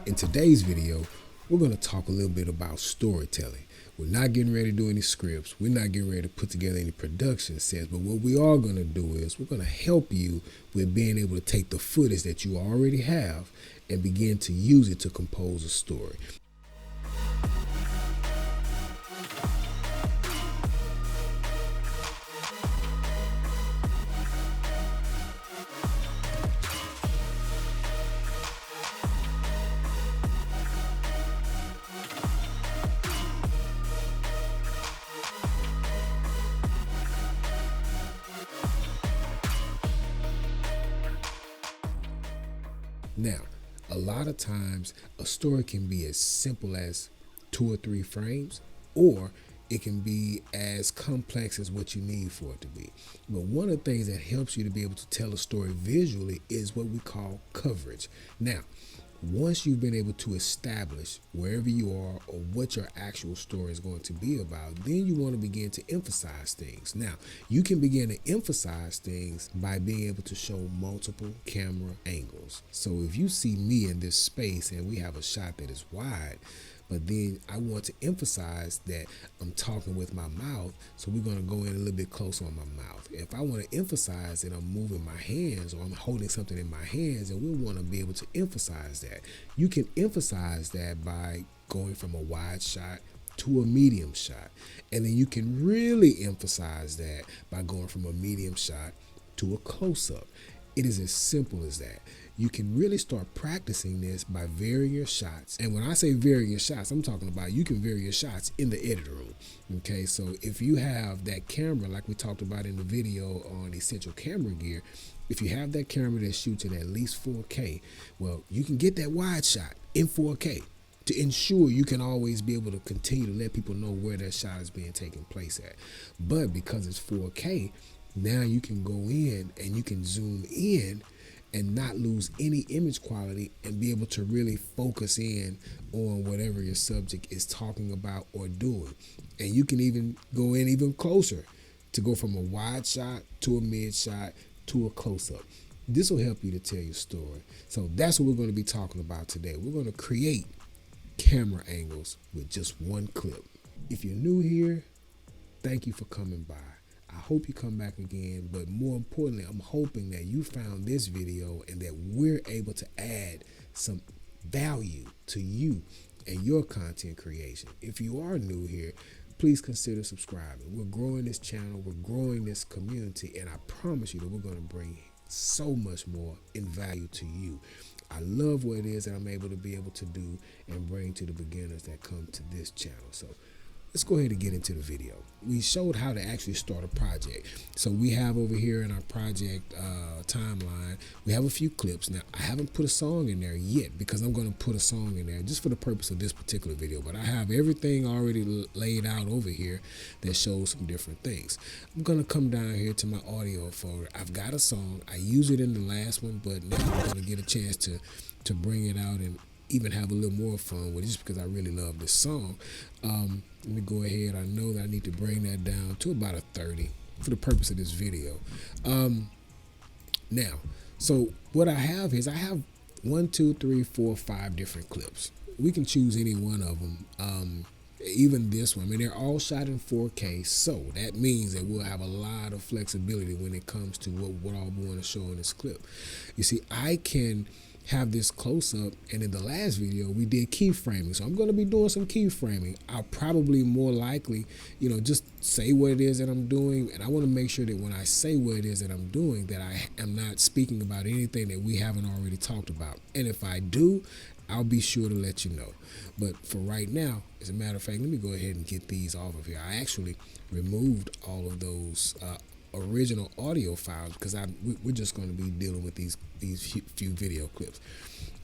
In today's video, we're going to talk a little bit about storytelling. We're not getting ready to do any scripts. We're not getting ready to put together any production sets. But what we are going to do is we're going to help you with being able to take the footage that you already have and begin to use it to compose a story. Now, a lot of times a story can be as simple as 2 or 3 frames, or it can be as complex as what you need for it to be. But one of the things that helps you to be able to tell a story visually is what we call coverage. Now, once you've been able to establish wherever you are or what your actual story is going to be about, then you want to begin to emphasize things. Now, you can begin to emphasize things by being able to show multiple camera angles. So if you see me in this space and we have a shot that is wide, but then I want to emphasize that I'm talking with my mouth, so we're going to go in a little bit closer on my mouth. If I want to emphasize that I'm moving my hands or I'm holding something in my hands, and we want to be able to emphasize that. You can emphasize that by going from a wide shot to a medium shot. And then you can really emphasize that by going from a medium shot to a close-up. It is as simple as that. You can really start practicing this by varying your shots. And when I say varying your shots, I'm talking about you can vary your shots in the edit room. Okay, so if you have that camera, like we talked about in the video on essential camera gear, if you have that camera that shoots at least 4K, well, you can get that wide shot in 4K to ensure you can always be able to continue to let people know where that shot is being taken place at. But because it's 4K, now you can go in and you can zoom in and not lose any image quality and be able to really focus in on whatever your subject is talking about or doing. And you can even go in even closer to go from a wide shot to a mid shot to a close-up. This will help you to tell your story. So that's what we're going to be talking about today. We're going to create camera angles with just one clip. If you're new here, thank you for coming by. I hope you come back again, but more importantly, I'm hoping that you found this video and that we're able to add some value to you and your content creation. If you are new here, please consider subscribing. We're growing this channel, we're growing this community, and I promise you that we're going to bring so much more in value to you. I love what it is that I'm able to be able to do and bring to the beginners that come to this channel. So let's go ahead and get into the video. We showed how to actually start a project. So we have over here in our project timeline, we have a few clips. Now, I haven't put a song in there yet because I'm going to put a song in there just for the purpose of this particular video. But I have everything already laid out over here that shows some different things. I'm going to come down here to my audio folder. I've got a song. I used it in the last one, but now I'm going to get a chance to bring it out and even have a little more fun with it just because I really love this song. Let me go ahead. I know that I need to bring that down to about a 30 for the purpose of this video. Now, so what I have is I have 1, 2, 3, 4, 5 different clips. We can choose any one of them. Even this one, I mean, they're all shot in 4K, so that means that we'll have a lot of flexibility when it comes to what all we want to show in this clip. You see, I can have this close-up, and in the last video we did keyframing, so I'm going to be doing some keyframing. I'll probably more likely, just say what it is that I'm doing, and I want to make sure that when I say what it is that I'm doing, that I am not speaking about anything that we haven't already talked about. And if I do, I'll be sure to let you know. But for right now, as a matter of fact, let me go ahead and get these off of here. I actually removed all of those original audio files because we're just going to be dealing with these few video clips.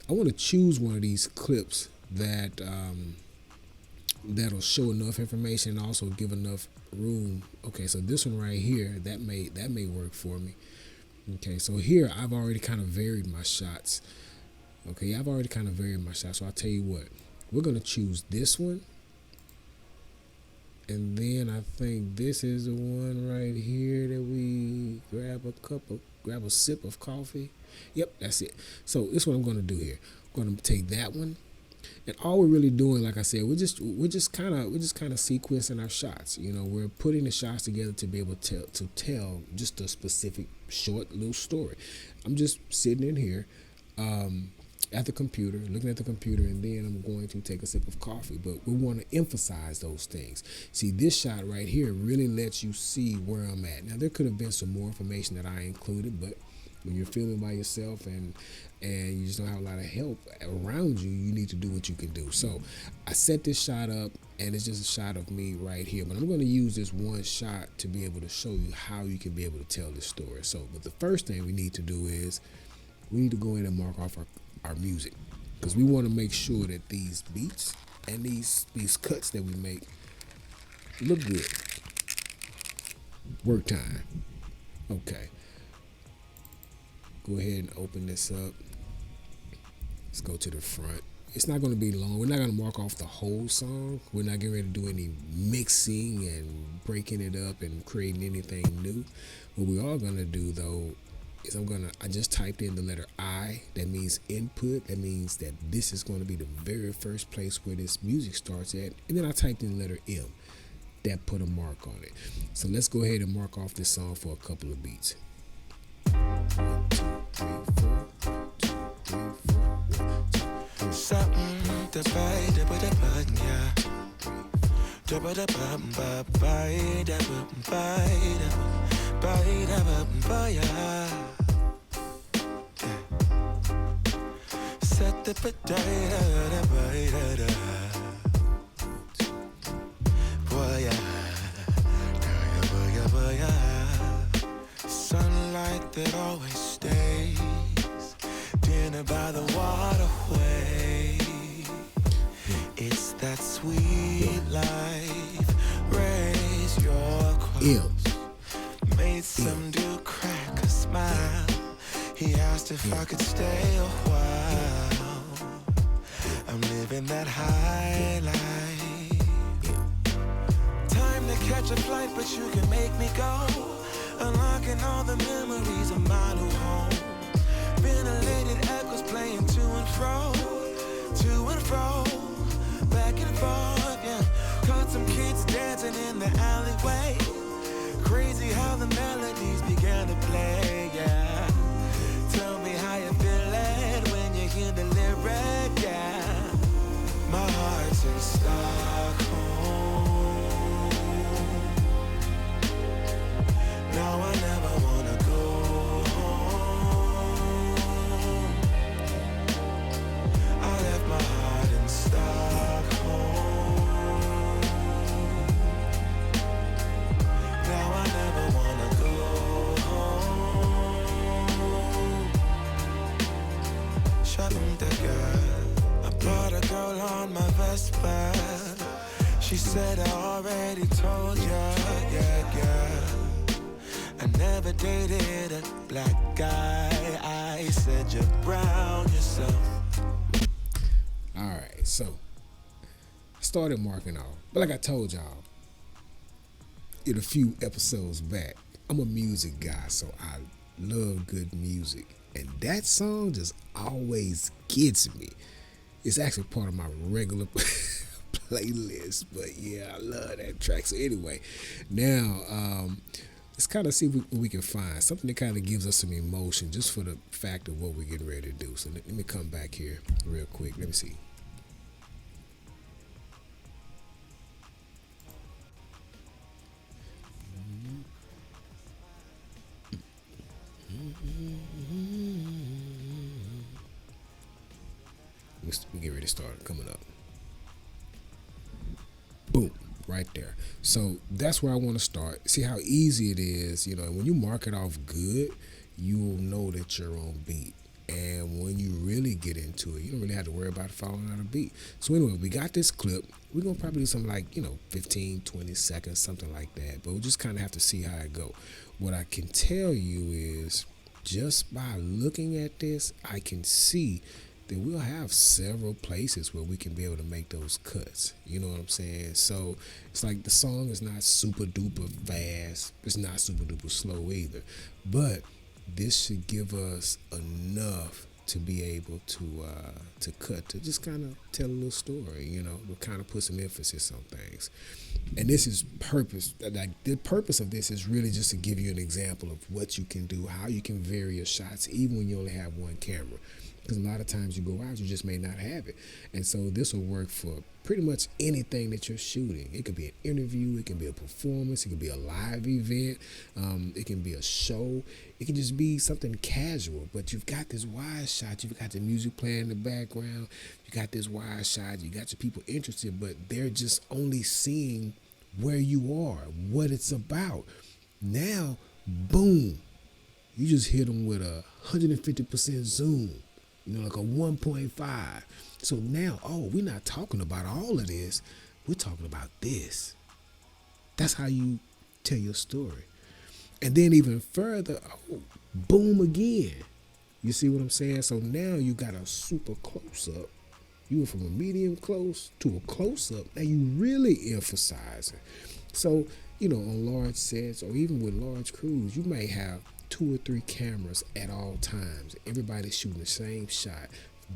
I want to choose one of these clips that that'll show enough information and also give enough room. Okay, so this one right here, that may work for me. Okay, so here I've already kind of varied my shots. Okay, I've already kind of varied my shots. So I'll tell you what, we're going to choose this one. And then I think this is the one right here that we grab a sip of coffee. Yep, that's it. So this is what I'm going to do here. I'm going to take that one And all we're really doing, like I said, we're just kind of sequencing our shots. We're putting the shots together to be able to tell just a specific short little story. I'm just sitting in here at the computer, looking at the computer, and then I'm going to take a sip of coffee. But we want to emphasize those things. See, this shot right here really lets you see where I'm at. Now, there could have been some more information that I included, but when you're filming by yourself and you just don't have a lot of help around you, you need to do what you can do. So I set this shot up, and it's just a shot of me right here. But I'm going to use this one shot to be able to show you how you can be able to tell this story. But the first thing we need to do is we need to go in and mark off our music, because we want to make sure that these beats and these cuts that we make look good. Work time. Okay. Go ahead and open this up. Let's go to the front. It's not going to be long. We're not going to mark off the whole song. We're not getting ready to do any mixing and breaking it up and creating anything new. What we are going to do, though, is I just typed in the letter I. That means input. That means that this is going to be the very first place where this music starts at. And then I typed in the letter M. That put a mark on it. So let's go ahead and mark off this song for a couple of beats. 1, 2, 3, 4. 1, 2, 3, 4. Something to buy, da ba da ba, yeah. Da ba da ba ba ba, da ba ba, yeah. Set the potato, da ba da. Boy, yeah. Sunlight that always stays. Dinner by the waterway. It's that sweet life. Raise your cross. Made some dude crack a smile. He asked if I could stay a while. I'm living that high life. Time to catch a flight, but you can make me go. Unlocking all the memories of my new home. Ventilated echoes playing to and fro, back and forth, yeah. Caught some kids dancing in the alleyway. Crazy how the melodies began to play, yeah. Tell me how you feeling when you hear the lyric, yeah. My heart's in Stockholm. Now I never wanna go home. I left my heart in Stockholm. Now I never wanna go home. Shopping the girl, I brought a girl on my Vespa. She said I already told ya, yeah. I never dated a black guy. I said you're brown yourself. Alright, so I started marking off. But like I told y'all in a few episodes back, I'm a music guy, so I love good music. And that song just always gets me. It's actually part of my regular playlist. But yeah, I love that track. So anyway, now let's kind of see what we can find. Something that kind of gives us some emotion just for the fact of what we're getting ready to do. So let me come back here real quick. Let me see. We get ready to start coming up. Boom. Right there. So that's where I want to start. See how easy it is. When you mark it off good, you will know that you're on beat. And when you really get into it, you don't really have to worry about falling out of beat. So anyway, we got this clip. We're going to probably do something like, 15, 20 seconds, something like that. But we just kind of have to see how it go. What I can tell you is just by looking at this, I can see that we'll have several places where we can be able to make those cuts. You know what I'm saying? So it's like the song is not super duper fast. It's not super duper slow either. But this should give us enough to be able to cut, to just kind of tell a little story, you know, but kind of put some emphasis on things. And this is purpose. Like the purpose of this is really just to give you an example of what you can do, how you can vary your shots, even when you only have one camera. Because a lot of times you go out, you just may not have it. And so this will work for pretty much anything that you're shooting. It could be an interview, it can be a performance, it can be a live event, it can be a show, it can just be something casual. But you've got this wide shot, you've got the music playing in the background, you got this wide shot, you got your people interested, but they're just only seeing where you are, what it's about. Now, boom, you just hit them with a 150% zoom. You know, like a 1.5. So now, we're not talking about all of this. We're talking about this. That's how you tell your story. And then even further, boom again. You see what I'm saying? So now you got a super close-up. You went from a medium close to a close-up. Now you really emphasizing. So, you know, on large sets or even with large crews, you may have 2 or 3 cameras at all times. Everybody's shooting the same shot,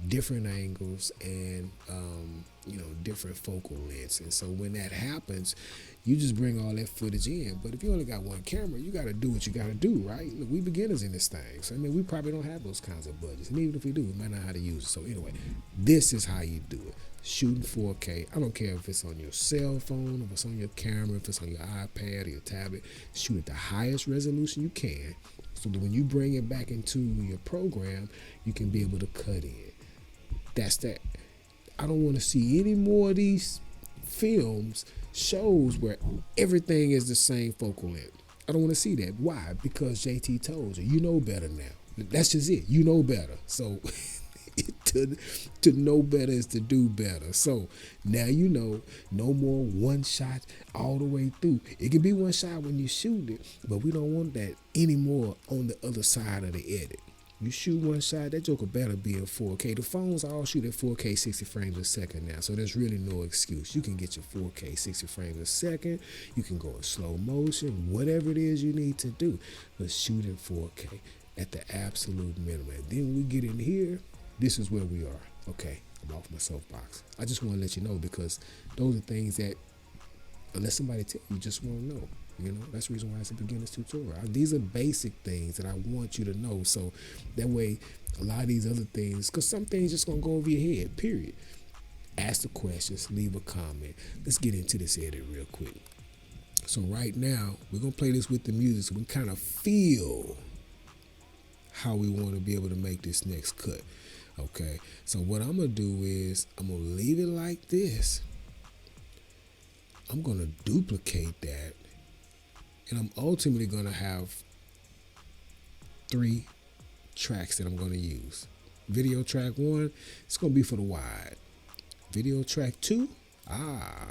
different angles, and you know, different focal lengths. And so when that happens, you just bring all that footage in. But if you only got one camera, you got to do what you got to do, right? Look, we beginners in this thing. So I mean, we probably don't have those kinds of budgets, and even if we do, we might not know how to use it. So anyway, this is how you do it. Shooting 4K. I don't care if it's on your cell phone, if it's on your camera, if it's on your iPad or your tablet. Shoot at the highest resolution you can, so that when you bring it back into your program, you can be able to cut in. That's that. I don't want to see any more of these films, shows where everything is the same focal length. I don't want to see that. Why? Because JT told you. You know better now. That's just it. You know better. So to know better is to do better. So now you know, no more one shot all the way through. It can be one shot when you shoot it, but we don't want that anymore on the other side of the edit. You shoot one shot, that joker better be in 4K. The phones all shoot at 4K 60 frames a second now, so there's really no excuse. You can get your 4K 60 frames a second. You can go in slow motion, whatever it is you need to do, but shoot in 4K at the absolute minimum. And then when we get in here, this is where we are. Okay, I'm off my soapbox. I just want to let you know, because those are things that, unless somebody tell you, just won't know. You know, that's the reason why it's a beginner's tutorial. These are basic things that I want you to know, so that way a lot of these other things, because some things just going to go over your head, period. Ask the questions, leave a comment. Let's get into this edit real quick. So right now, we're going to play this with the music so we kind of feel how we want to be able to make this next cut. Okay, so what I'm going to do is I'm going to leave it like this. I'm going to duplicate that. And I'm ultimately going to have 3 tracks that I'm going to use. Video track 1, it's going to be for the wide. Video track 2,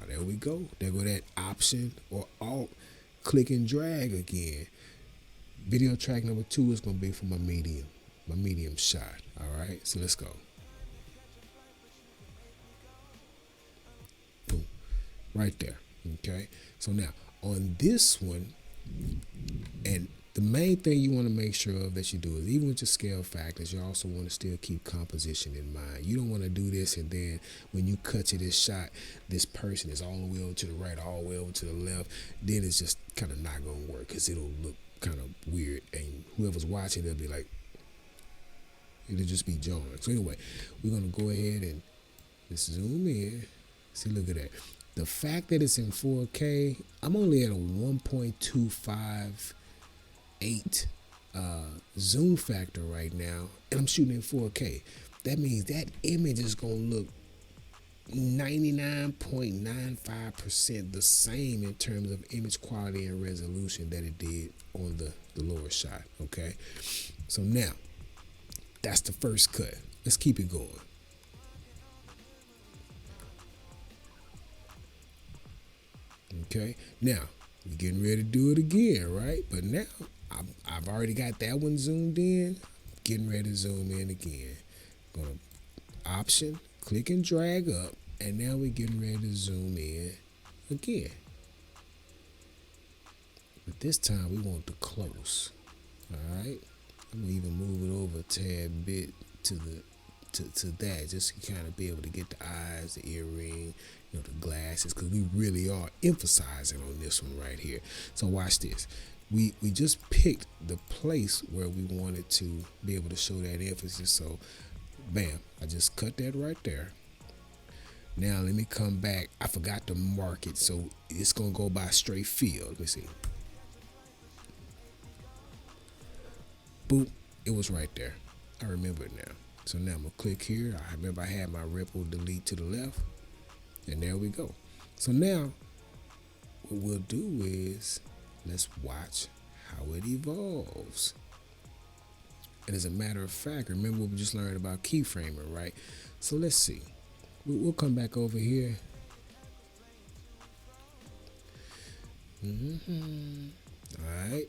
there we go. There go that option or alt, click and drag again. Video track number 2 is going to be for my medium shot. All right, so let's go. Boom, right there. Okay, so now on this one, and the main thing you want to make sure of that you do is, even with your scale factors, you also want to still keep composition in mind. You don't want to do this and then when you cut to this shot, this person is all the way over to the right, all the way over to the left. Then it's just kind of not going to work, because it'll look kind of weird, and whoever's watching, they'll be like, it'll just be jarring. So anyway, we're going to go ahead and just zoom in. See, look at that. The fact that it's in 4K, I'm only at a 1.258 zoom factor right now, and I'm shooting in 4K. That means that image is going to look 99.95% the same in terms of image quality and resolution that it did on the lower shot, okay? So now, that's the first cut. Let's keep it going. Okay, now we're getting ready to do it again, right? But now I've already got that one zoomed in. Getting ready to zoom in again. Gonna option, click and drag up, and now we're getting ready to zoom in again. But this time we want the close. All right, I'm gonna even move it over a tad bit to the to that, just to kind of be able to get the eyes, the earring, you know, the glasses, because we really are emphasizing on this one right here. So watch this. We just picked the place where we wanted to be able to show that emphasis. So bam, I just cut that right there. Now let me come back. I forgot to mark it, so it's gonna go by straight field. Let me see. Boop, it was right there. I remember it now. So now I'm gonna click here. I remember I had my ripple delete to the left, and there we go. So now what we'll do is let's watch how it evolves. And as a matter of fact, remember what we just learned about keyframing, right? So let's see. We'll come back over here. All right.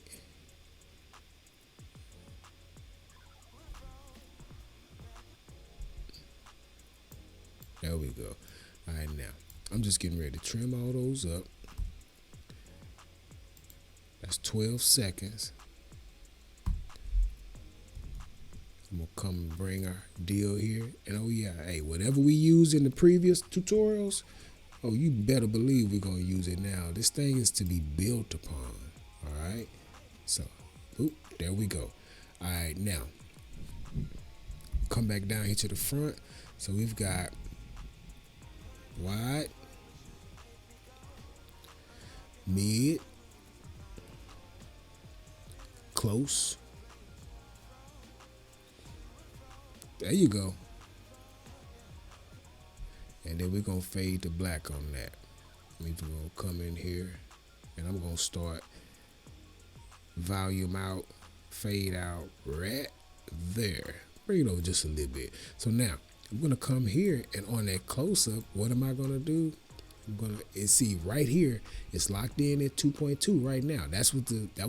There we go. All right, now I'm just getting ready to trim all those up. That's 12 seconds. I'm gonna come and bring our deal here. And oh yeah, hey, whatever we used in the previous tutorials, oh, you better believe we're gonna use it now. This thing is to be built upon. All right. So, oop, there we go. All right, now come back down here to the front. So we've got wide, mid, close. There you go. And then we're going to fade to black on that. We're going to come in here and I'm going to start volume out, fade out right there. Bring it over just a little bit. So now I'm going to come here and on that close up, what am I going to do? I'm going to see right here, it's locked in at 2.2 right now. That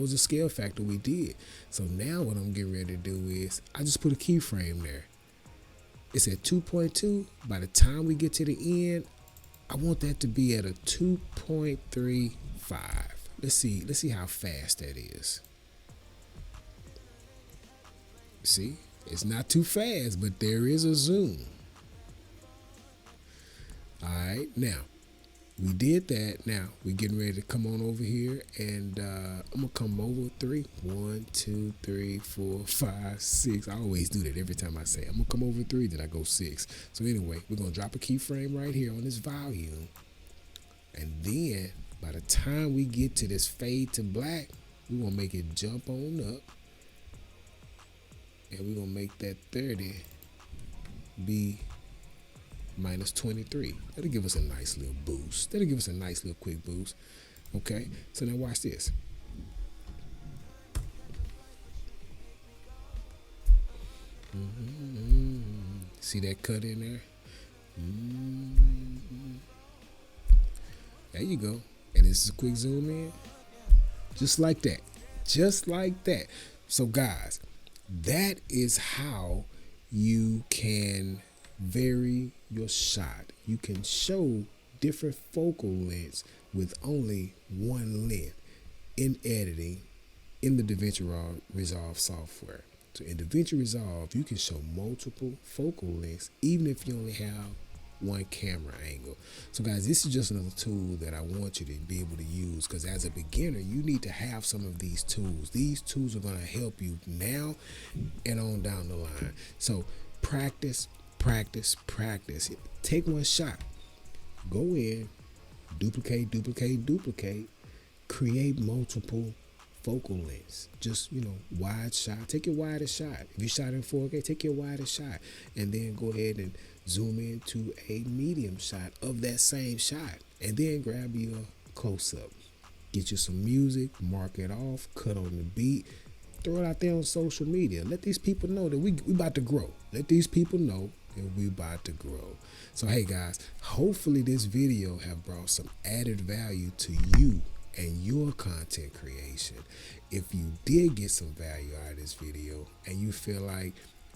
was the scale factor we did. So now what I'm getting ready to do is I just put a keyframe there. It's at 2.2. By the time we get to the end, I want that to be at a 2.35. Let's see how fast that is. See, it's not too fast, but there is a zoom. All right, now we did that. Now we're getting ready to come on over here, and I'm gonna come over 3. 1, 2, 3, 4, 5, 6. I always do that every time I say it. I'm gonna come over 3, then I go 6. So anyway, we're gonna drop a keyframe right here on this volume, and then by the time we get to this fade to black, we're gonna make it jump on up, and we're gonna make that 30 be minus 23. That'll give us a nice little boost. That'll give us a nice little quick boost. Okay, so now watch this. See that cut in there? There you go. And this is a quick zoom in. Just like that. Just like that. So guys, that is how you can vary your shot. You can show different focal lengths with only one length in editing in the DaVinci Resolve software. So in DaVinci Resolve, you can show multiple focal lengths even if you only have one camera angle. So guys, this is just another tool that I want you to be able to use, because as a beginner, you need to have some of these tools. These tools are going to help you now and on down the line. So practice. Take one shot. Go in, duplicate, create multiple focal lengths. Just, wide shot. Take your widest shot. If you shot in 4K, take your widest shot. And then go ahead and zoom into a medium shot of that same shot. And then grab your close-up. Get you some music, mark it off, cut on the beat. Throw it out there on social media. Let these people know that we about to grow. Let these people know that we about to grow. So hey guys, hopefully this video have brought some added value to you and your content creation. If you did get some value out of this video and you feel like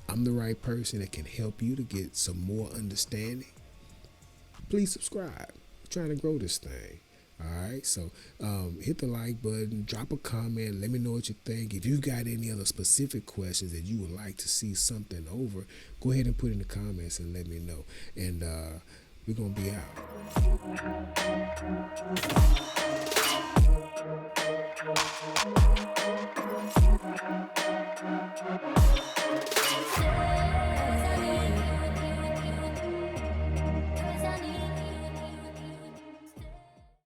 I'm the right person that can help you to get some more understanding, please subscribe. I'm trying to grow this thing. All right, so hit the like button, drop a comment, let me know what you think. If you got any other specific questions that you would like to see something over, go ahead and put in the comments and let me know. And we're gonna be out.